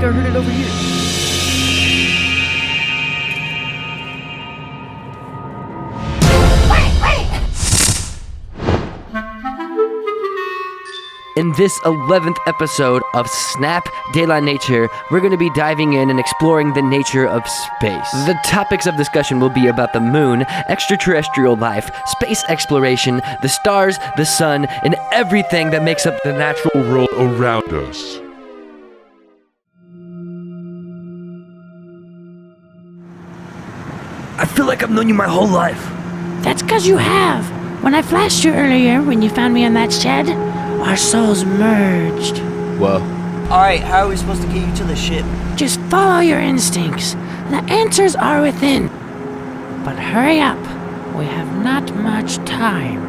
like I heard it over here. In this 11th episode of Snap de la Nature, we're going to be diving in and exploring the nature of space. The topics of discussion will be about the moon, extraterrestrial life, space exploration, the stars, the sun, and everything that makes up the natural world around us. I feel like I've known you my whole life. That's 'cause you have. When I flashed you earlier, when you found me in that shed, our souls merged. Whoa. Alright, how are we supposed to get you to the ship? Just follow your instincts. The answers are within. But hurry up. We have not much time.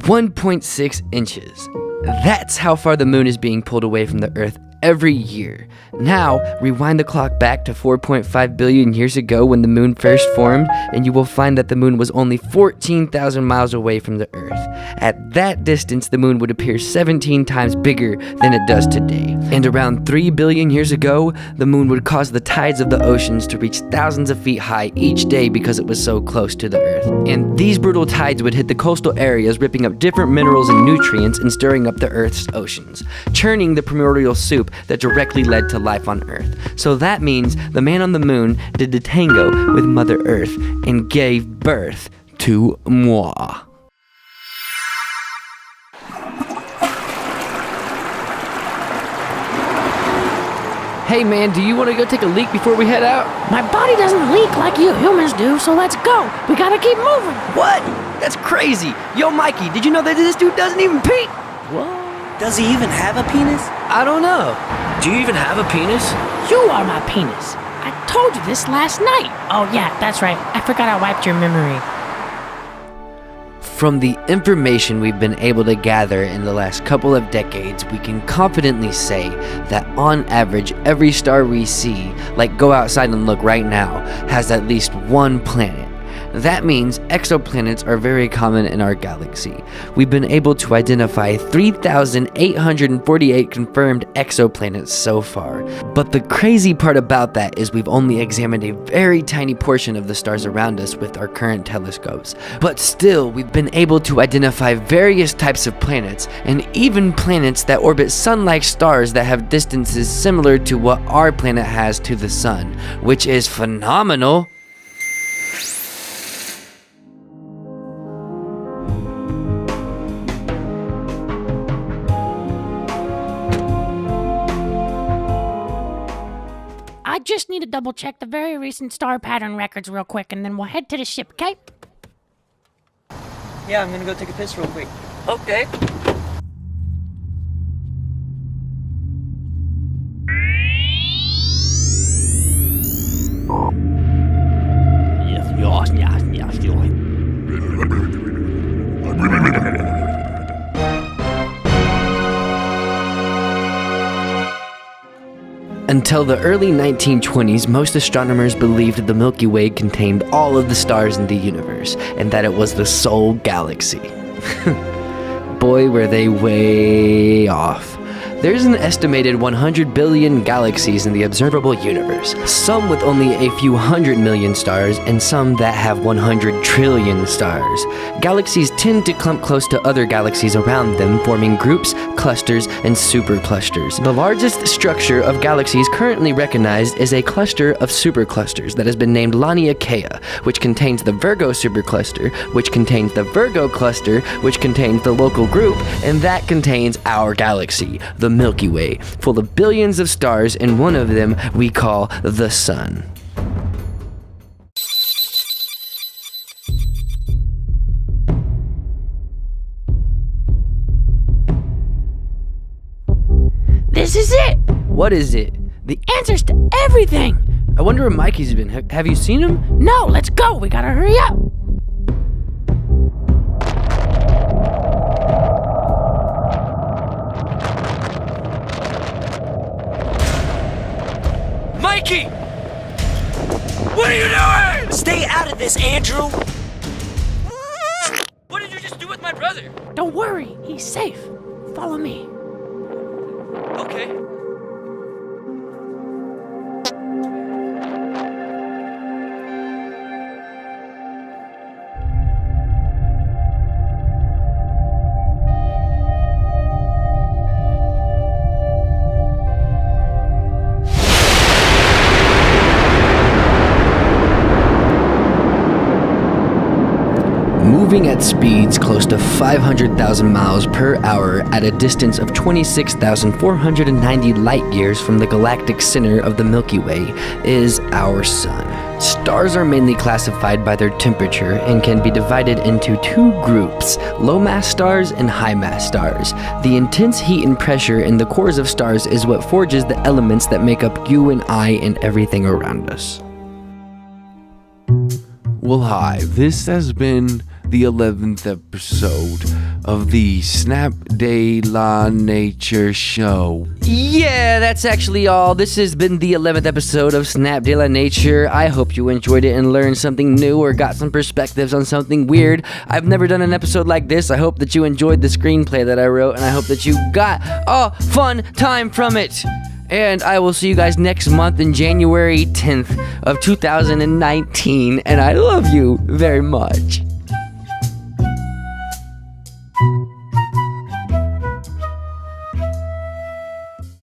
1.6 inches. That's how far the moon is being pulled away from the Earth every year. Now, rewind the clock back to 4.5 billion years ago when the moon first formed, and you will find that the moon was only 14,000 miles away from the Earth. At that distance, the moon would appear 17 times bigger than it does today. And around 3 billion years ago, the moon would cause the tides of the oceans to reach thousands of feet high each day because it was so close to the Earth. And these brutal tides would hit the coastal areas, ripping up different minerals and nutrients and stirring up the Earth's oceans, churning the primordial soup that directly led to life on Earth. So that means the man on the moon did the tango with Mother Earth and gave birth to moi. Hey man, do you want to go take a leak before we head out? My body doesn't leak like you humans do, so let's go. We gotta keep moving. What? That's crazy. Yo, Mikey, did you know that this dude doesn't even pee? What? Does he even have a penis? I don't know. Do you even have a penis? You are my penis. I told you this last night. Oh yeah, that's right. I forgot I wiped your memory. From the information we've been able to gather in the last couple of decades, we can confidently say that on average, every star we see, like go outside and look right now, has at least one planet. That means exoplanets are very common in our galaxy. We've been able to identify 3,848 confirmed exoplanets so far. But the crazy part about that is we've only examined a very tiny portion of the stars around us with our current telescopes. But still, we've been able to identify various types of planets, and even planets that orbit sun-like stars that have distances similar to what our planet has to the sun, which is phenomenal. I just need to double check the very recent star pattern records real quick, and then we'll head to the ship, okay? Yeah, I'm gonna go take a piss real quick. Okay. Until the early 1920s, most astronomers believed the Milky Way contained all of the stars in the universe, and that it was the sole galaxy. Boy, were they way off. There's an estimated 100 billion galaxies in the observable universe, some with only a few 100 million stars, and some that have 100 trillion stars. Galaxies tend to clump close to other galaxies around them, forming groups, clusters, and superclusters. The largest structure of galaxies currently recognized is a cluster of superclusters that has been named Laniakea, which contains the Virgo supercluster, which contains the Virgo cluster, which contains the local group, and that contains our galaxy, the Milky Way, full of billions of stars, and one of them we call the Sun. This is it! What is it? The answers to everything! I wonder where Mikey's been. Have you seen him? No, let's go! We gotta hurry up! Mikey! What are you doing? Stay out of this, Andrew! What did you just do with my brother? Don't worry, he's safe. Follow me. moving at speeds close to 500,000 miles per hour at a distance of 26,490 light years from the galactic center of the Milky Way, is our Sun. Stars are mainly classified by their temperature and can be divided into two groups, low-mass stars and high-mass stars. The intense heat and pressure in the cores of stars is what forges the elements that make up you and I and everything around us. Well, hi, this has been the 11th episode of the SDLN Nature Show. Yeah, that's actually all. This has been the 11th episode of SDLN Nature. I hope you enjoyed it and learned something new or got some perspectives on something weird. I've never done an episode like this. I hope that you enjoyed the screenplay that I wrote, and I hope that you got a fun time from it. And I will see you guys next month in January 10th of 2019, and I love you very much.